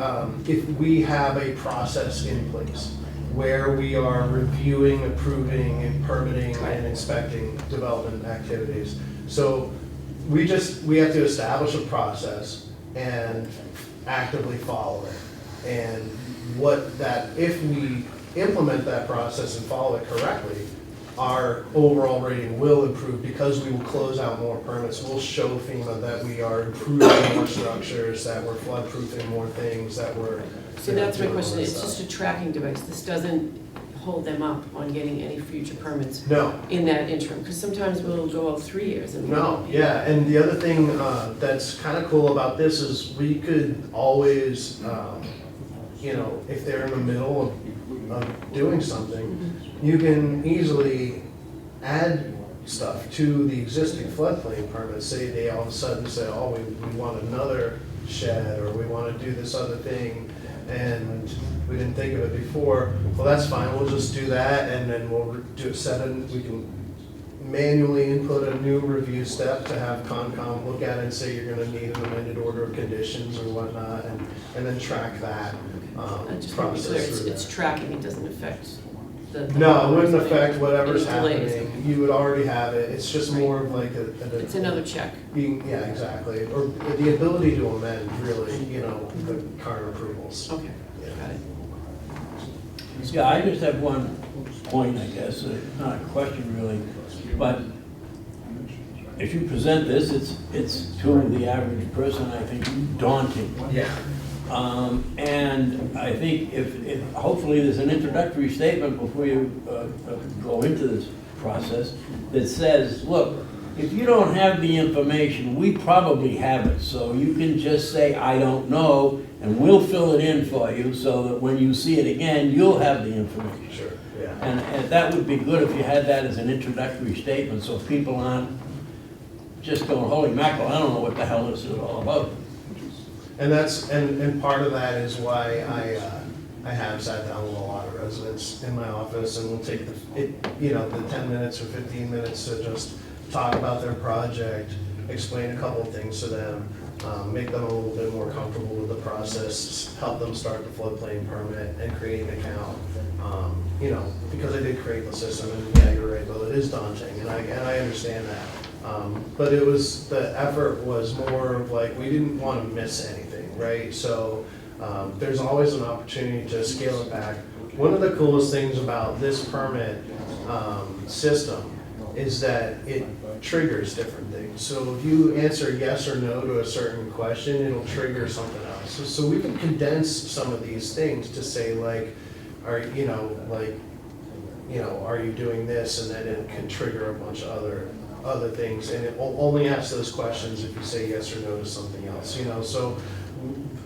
if we have a process in place where we are reviewing, approving, and permitting and inspecting development activities. So we have to establish a process and actively follow it. And if we implement that process and follow it correctly, our overall rating will improve because we will close out more permits. We'll show FEMA that we are improving more structures, that we're flood-proofing more things, that we're... So that's my question, it's just a tracking device, this doesn't hold them up on getting any future permits No. in that interim? Because sometimes we'll go out 3 years and... No, yeah, and the other thing that's kind of cool about this is we could always, you know, if they're in the middle of doing something, you can easily add stuff to the existing floodplain permit. Say they all of a sudden say, oh, we want another shed, or we want to do this other thing, and we didn't think of it before. Well, that's fine, we'll just do that, and then we'll we can manually input a new review step to have Concom look at it and say you're going to need an amended order of conditions or whatnot, and then track that Just to be process clear, through it's that. tracking, it doesn't affect the... No, it wouldn't affect whatever's Any delays. happening. You would already have it. It's just more of like It's another check. yeah, exactly. Or the ability to amend, really, you know, the current approvals. Okay, got it. Yeah, I just have one point, I guess, not a question really, but if you present this, it's to the average person, I think, daunting. Yeah. And I think if hopefully there's an introductory statement before you go into this process that says, look, if you don't have the information, we probably have it. So you can just say, I don't know, and we'll fill it in for you so that when you see it again, you'll have the information. Sure, yeah. And that would be good if you had that as an introductory statement, so people aren't just going, holy mackerel, I don't know what the hell this is all about. And that's, and part of that is why I have sat down with a lot of residents in my office, and we'll take the 10 minutes or 15 minutes to just talk about their project, explain a couple of things to them, make them a little bit more comfortable with the process, help them start the floodplain permit and create an account. Because I did create the system, and yeah, you're right, Bill, it is daunting, and I understand that. But the effort was more of like, we didn't want to miss anything, right? So there's always an opportunity to scale it back. One of the coolest things about this permit system is that it triggers different things. So if you answer yes or no to a certain question, it'll trigger something else. So we can condense some of these things to say like, are you doing this, and then it can trigger a bunch of other things, and it will only ask those questions if you say yes or no to something else. So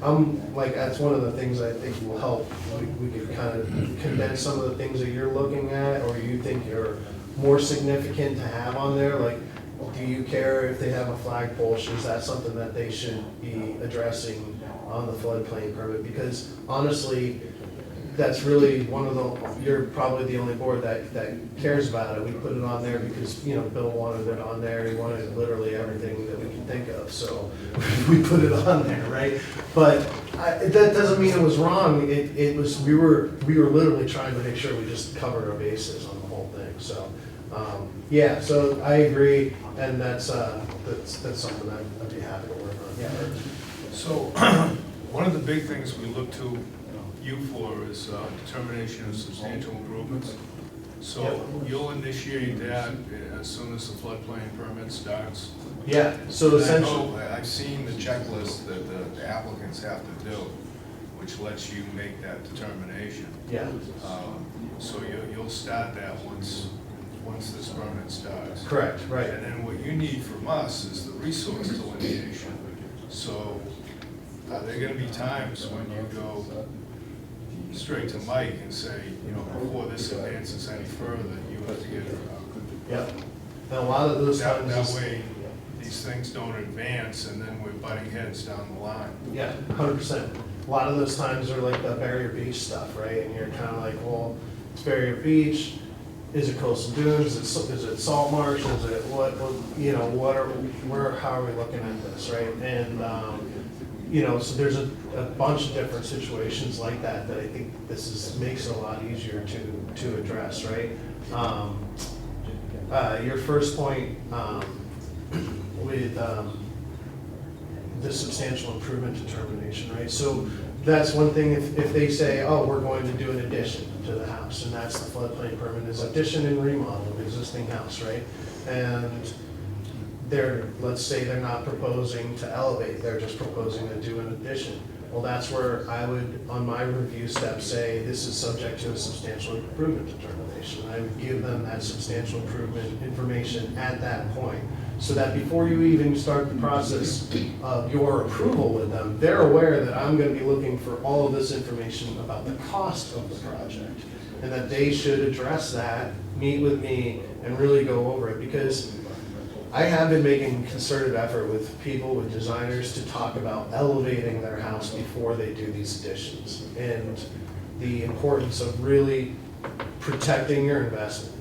that's one of the things I think will help. We could kind of condense some of the things that you're looking at, or you think are more significant to have on there. Like, do you care if they have a flagpole? Is that something that they should be addressing on the floodplain permit? Because honestly, that's really you're probably the only board that cares about it. We put it on there because, Bill wanted it on there. He wanted literally everything that we can think of. So we put it on there, right? But that doesn't mean it was wrong. We were literally trying to make sure we just covered our bases on the whole thing. So, so I agree. And that's something I'd be happy to work on. Yeah. So one of the big things we look to you for is determination of substantial improvements. So you'll initiate that as soon as the floodplain permit starts? Yeah, so essentially, I've seen the checklist that the applicants have to do, which lets you make that determination. Yeah. So you'll start that once this permit starts. Correct, right. And then what you need from us is the resource delineation. So are there gonna be times when you go straight to Mike and say, before this advances any further, you have to get it out? Yeah. And a lot of those That times. way, these things don't advance, and then we're butting heads down the line. Yeah, 100%. A lot of those times are like the Barrier Beach stuff, right? And you're kind of like, well, it's Barrier Beach. Is it coastal dunes? Is it salt marsh? Is it how are we looking at this, right? And so there's a bunch of different situations like that I think makes it a lot easier to address, right? Your first point with the substantial improvement determination, right? So that's one thing. If they say, oh, we're going to do an addition to the house, and that's the floodplain permit, is addition and remodel of existing house, right? And let's say they're not proposing to elevate, they're just proposing to do an addition. Well, that's where I would, on my review step, say this is subject to a substantial improvement determination. I would give them that substantial improvement information at that point, so that before you even start the process of your approval with them, they're aware that I'm going to be looking for all of this information about the cost of the project, and that they should address that, meet with me, and really go over it. Because I have been making concerted effort with people, with designers, to talk about elevating their house before they do these additions, and the importance of really protecting your investment.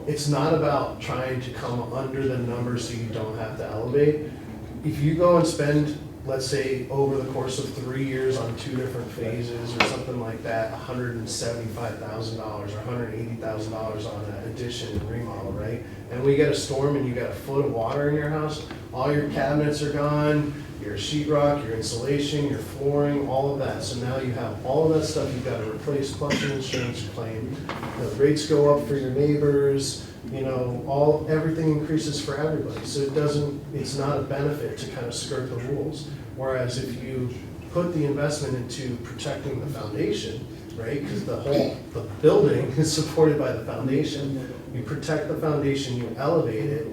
It's not about trying to come under the numbers so you don't have to elevate. If you go and spend, let's say, over the course of 3 years on 2 different phases or something like that, $175,000 or $180,000 on an addition and remodel, right? And we get a storm and you got a foot of water in your house, all your cabinets are gone, your sheetrock, your insulation, your flooring, all of that. So now you have all of that stuff you've got to replace, plus your insurance claim. The rates go up for your neighbors, everything increases for everybody. So it's not a benefit to kind of skirt the rules. Whereas if you put the investment into protecting the foundation, right? Because the building is supported by the foundation. You protect the foundation, you elevate it.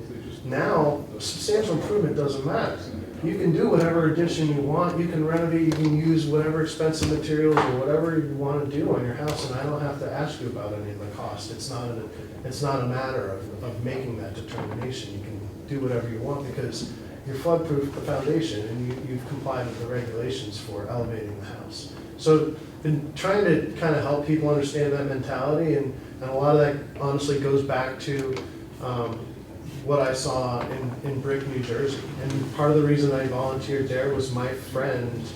Now, substantial improvement doesn't matter. You can do whatever addition you want. You can renovate. You can use whatever expensive materials or whatever you want to do on your house, and I don't have to ask you about any of the cost. It's not a matter of making that determination. You can do whatever you want because you're floodproof the foundation, and you've complied with the regulations for elevating the house. So been trying to kind of help people understand that mentality, and a lot of that honestly goes back to what I saw in Brick, New Jersey. And part of the reason I volunteered there was my friend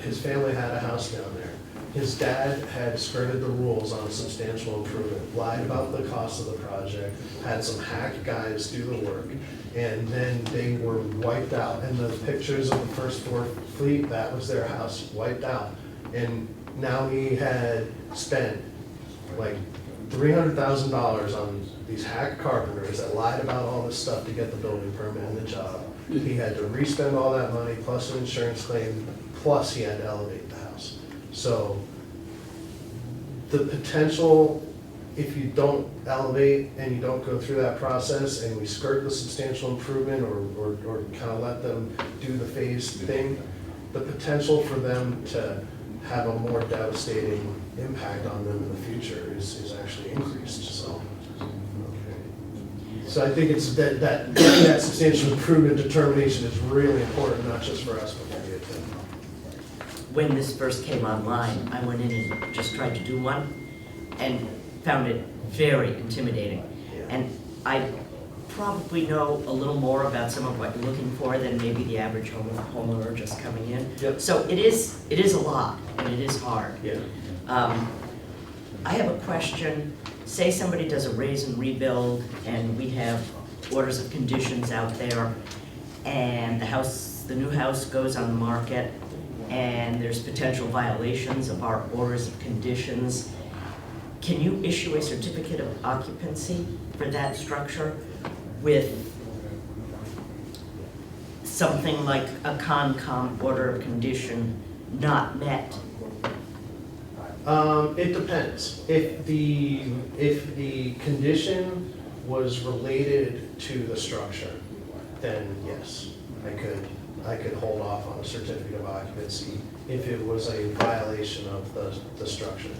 his family had a house down there. His dad had skirted the rules on a substantial improvement, lied about the cost of the project, had some hack guys do the work, and then they were wiped out. And the pictures of the first floor fleet, that was their house, wiped out. And now he had spent like $300,000 on these hack carpenters that lied about all this stuff to get the building permit and the job. He had to re-spend all that money, plus an insurance claim, plus he had to elevate the house. So the potential, if you don't elevate and you don't go through that process and we skirt the substantial improvement or kind of let them do the phased thing, the potential for them to have a more devastating impact on them in the future is actually increased. So I think it's that substantial improvement determination is really important, not just for us, but for you too. When this first came online, I went in and just tried to do one and found it very intimidating. Yeah. And I probably know a little more about some of what you're looking for than maybe the average homeowner just coming in. Yep. So it is a lot, and it is hard. Yeah. I have a question. Say somebody does a raise and rebuild, and we have orders of conditions out there, and the new house goes on the market, and there's potential violations of our orders of conditions. Can you issue a certificate of occupancy for that structure with something like a Concom order of condition not met? It depends. If the condition was related to the structure, then yes, I could hold off on a certificate of occupancy if it was a violation of the structure.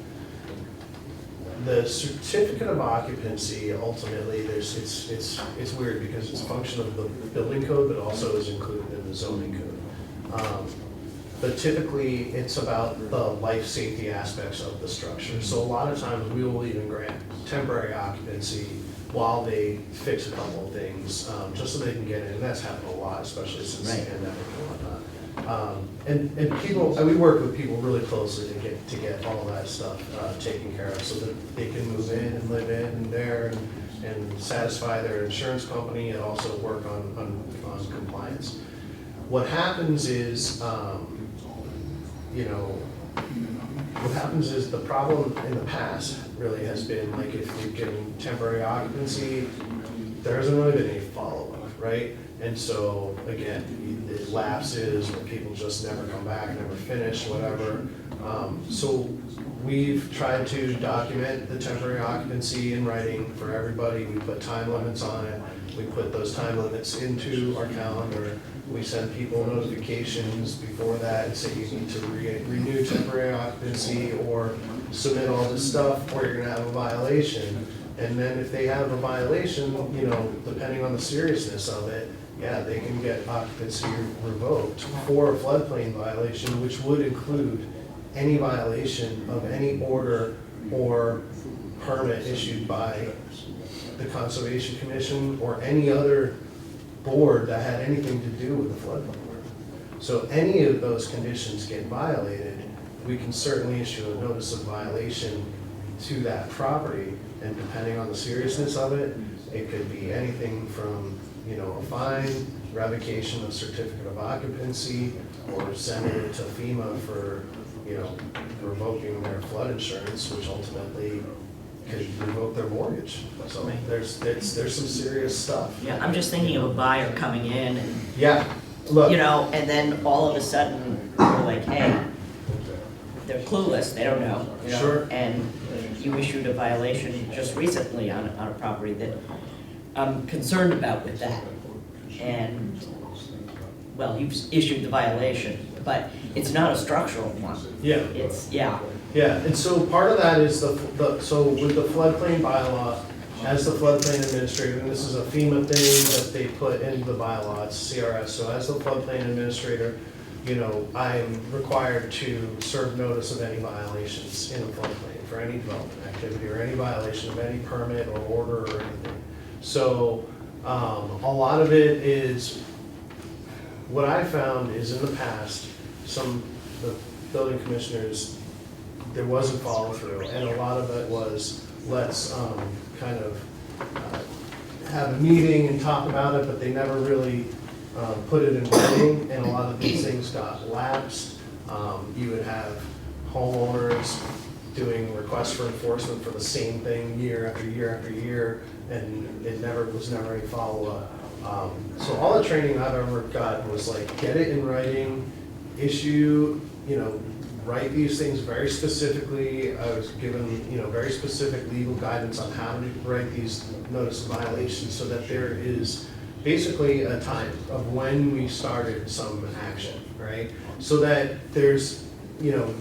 The certificate of occupancy, ultimately, it's weird because it's a function of the building code, but also is included in the zoning code. But typically, it's about the life safety aspects of the structure. So a lot of times, we will even grant temporary occupancy while they fix a couple of things, just so they can get in. And that's happened a lot, especially since the pandemic and whatnot. And people, we work with people really closely to get all that stuff taken care of, so that they can move in and live in there and satisfy their insurance company, and also work on compliance. What happens is, what happens is the problem in the past really has been, like, if you've given temporary occupancy, there hasn't really been any follow-up, right? And so, again, it lapses, or people just never come back, never finish, whatever. So we've tried to document the temporary occupancy in writing for everybody. We put time limits on it. We put those time limits into our calendar. We send people notifications before that and say you need to renew temporary occupancy or submit all this stuff, or you're gonna have a violation. And then if they have a violation, depending on the seriousness of it, yeah, they can get occupancy revoked for a floodplain violation, which would include any violation of any order or permit issued by the Conservation Commission or any other board that had anything to do with the floodplain. So any of those conditions get violated, we can certainly issue a notice of violation to that property, and depending on the seriousness of it, it could be anything from, a fine, revocation of certificate of occupancy, or sending it to FEMA for, revoking their flood insurance, which ultimately could revoke their mortgage. So there's some serious stuff. Yeah, I'm just thinking of a buyer coming in and, Yeah, look. and then all of a sudden, you're like, hey, they're clueless, they don't know. Sure. And you issued a violation just recently on a property that I'm concerned about with that. And, well, you've issued the violation, but it's not a structural one. Yeah. It's, yeah. Yeah, and so part of that is so with the floodplain bylaw, as the floodplain administrator, and this is a FEMA thing that they put into the bylaw, it's CRS, so as the floodplain administrator, you know, I'm required to serve notice of any violations in a floodplain for any development activity or any violation of any permit or order or anything. So, a lot of it is, what I found is in the past, the building commissioners, there wasn't follow through, and a lot of it was, let's kind of have a meeting and talk about it, but they never really put it in writing, and a lot of these things got lapsed. You would have homeowners doing requests for enforcement for the same thing year after year after year, and it was never any follow-up. So all the training I've ever got was like, get it in writing, issue, you know, write these things very specifically. I was given, you know, very specific legal guidance on how to write these notice of violations so that there is basically a time of when we started some action, right? So that there's, you know,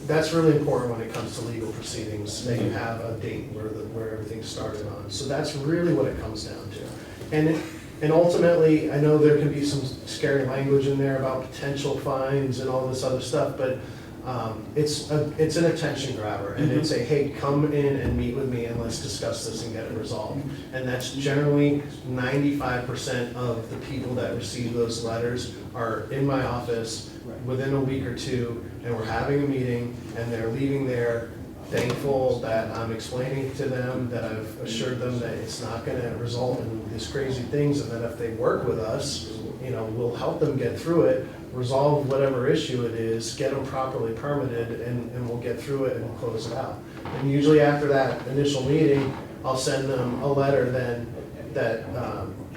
that's really important when it comes to legal proceedings, that you have a date where everything started on. So that's really what it comes down to. And ultimately, I know there can be some scary language in there about potential fines and all this other stuff, but it's an attention grabber, and it's a, hey, come in and meet with me and let's discuss this and get it resolved. And that's generally 95% of the people that receive those letters are in my office within a week or two, and we're having a meeting, and they're leaving there thankful that I'm explaining to them, that I've assured them that it's not gonna result in these crazy things, and that if they work with us, you know, we'll help them get through it, resolve whatever issue it is, get them properly permitted, and we'll get through it and close it out. And usually after that initial meeting, I'll send them a letter then that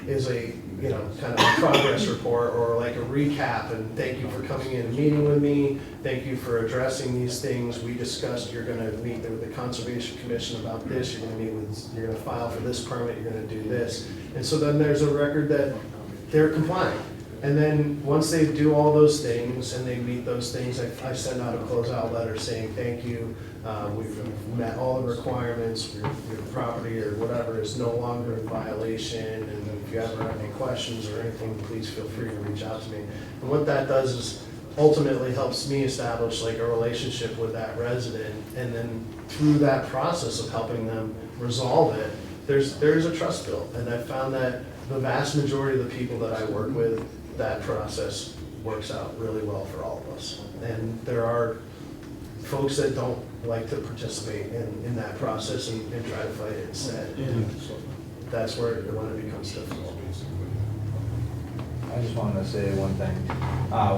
is a, you know, kind of a progress report or like a recap, and thank you for coming in and meeting with me, thank you for addressing these things. We discussed you're gonna meet with the Conservation Commission about this, you're gonna file for this permit, you're gonna do this. And so then there's a record that they're compliant. And then once they do all those things and they meet those things, I send out a closeout letter saying, thank you, we've met all the requirements, your property or whatever is no longer in violation, and if you ever have any questions or anything, please feel free to reach out to me. And what that does is ultimately helps me establish like a relationship with that resident, and then through that process of helping them resolve it, there's a trust built. And I found that the vast majority of the people that I work with, that process works out really well for all of us. And there are folks that don't like to participate in that process and try to fight it instead. And that's where when it becomes difficult. I just wanted to say one thing.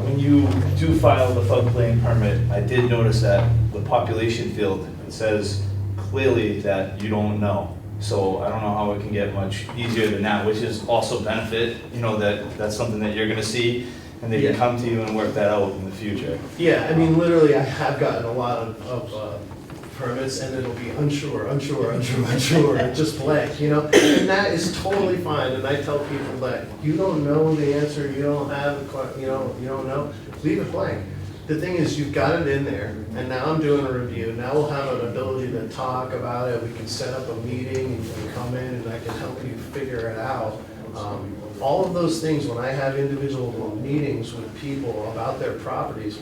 When you do file the floodplain permit, I did notice that the population field, it says clearly that you don't know. So I don't know how it can get much easier than that, which is also benefit, you know, that's something that you're gonna see, and they can come to you and work that out in the future. Yeah, I mean, literally, I have gotten a lot of permits, and it'll be unsure, and just blank, you know? And that is totally fine, and I tell people that you don't know the answer, you don't have, you don't know, leave it blank. The thing is, you've got it in there, and now I'm doing a review. Now we'll have an ability to talk about it. We can set up a meeting, and you can come in, and I can help you figure it out. All of those things, when I have individual meetings with people about their properties,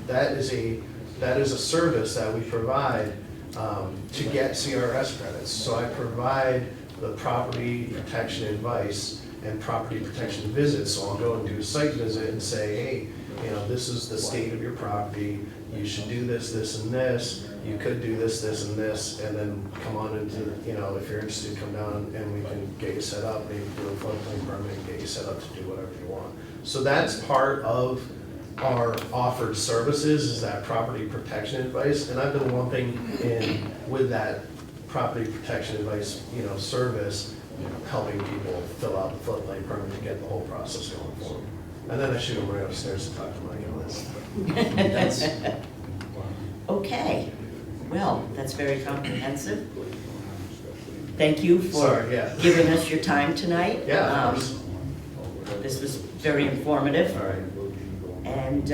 that is a service that we provide to get CRS credits. So I provide the property protection advice and property protection visits. So I'll go and do a site visit and say, hey, you know, this is the state of your property, you should do this, this, and this, you could do this, this, and this, and then come on into, you know, if you're interested, come down and we can get you set up, maybe do a floodplain permit and get you set up to do whatever you want. So that's part of our offered services, is that property protection advice, and I've been lumping in with that property protection advice, you know, service, helping people fill out the floodplain permit to get the whole process going for them. And then I shoot them right upstairs to talk to Mike on this. Okay, well, that's very comprehensive. Thank you for Sorry, yeah. giving us your time tonight. Yeah, of course. This was very informative. All right. And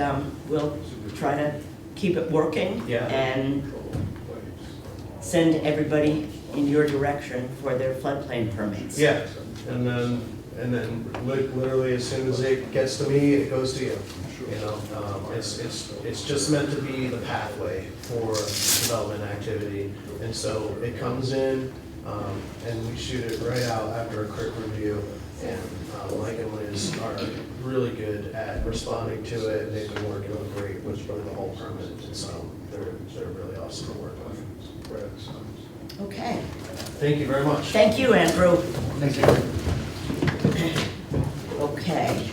we'll try to keep it working. Yeah. And send everybody in your direction for their floodplain permits. Yeah, and then literally as soon as it gets to me, it goes to you. You know, it's just meant to be the pathway for development activity. And so it comes in, and we shoot it right out after a quick review. And Mike and Liz are really good at responding to it. They've been working great with the whole permit, and so they're really awesome to work with. Okay, Thank you very much. thank you, Andrew. Thank you. Okay,